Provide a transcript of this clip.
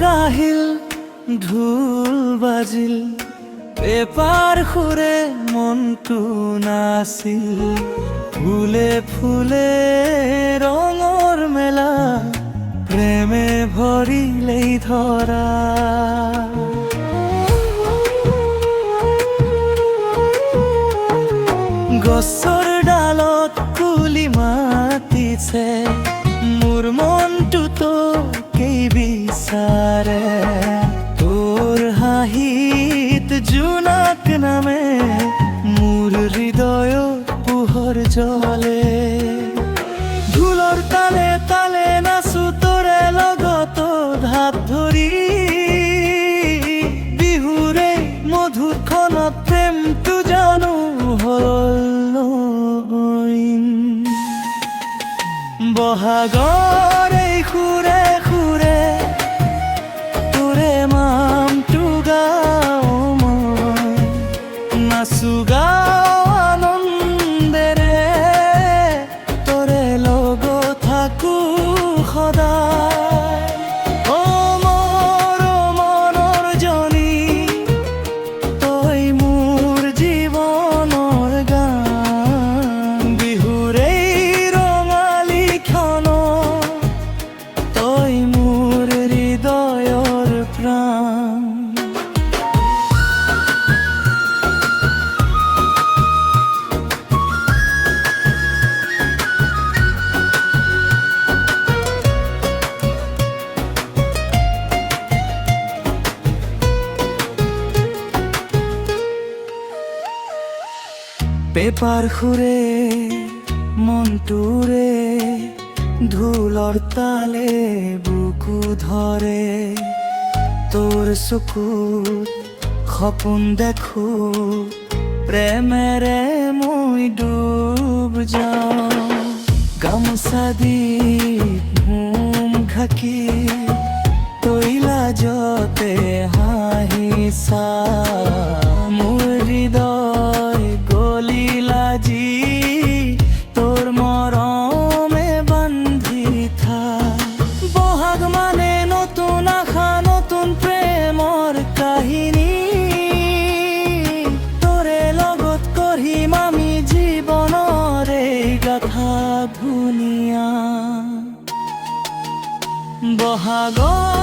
গাহিল ঢোল বাজিল পেপাৰ সুৰে মনটো নাছিল ফুলে ফুলে ৰঙৰ মেলা প্ৰেমে ভৰিলেই ধৰা গছৰ ডালত কুলি মাতিছে মোৰ মনটো তোকেই বিচাৰে তোৰ হাঁহিত জোনাক নামে মোৰ হৃদয়ত পোহৰ জ্বলে ঢোলৰ তালে তালে নাচো তোৰে লগত হাত ধৰি বিহুৰে মধুৰখনত প্ৰেমটো জানো হ'ল বহাগৰ এই সুৰে সুৰে তোৰে নামটো গাওঁ মই নাচো গাওঁ আনন্দেৰে তোৰে লগত থাকো সদায় অ মোৰ মনৰ জনী তই মোৰ জীৱনৰ গান বিহুৰে ৰঙালী ক্ষণ তই মোৰ হৃদয়ৰ প্ৰাণ পেপাৰ সুৰে মনটোৰে ঢোলৰ তালে বুকু ধৰে তোৰ চকুত সপোন দেখো প্ৰেমেৰে মই ডুব যাওঁ গামোচা দি ঘুম ঢাকি তই লাজতে হাঁহিছা মোৰ হৃদয় গলিল আজি তোৰ মৰমে বান্ধি থা বহাগ মানে নতুন আশা নতুন প্ৰেমৰ কাহিনী তোৰে লগত কঢ়িম আমি জীৱনৰে গাথা ধুনীয়া বহাগৰ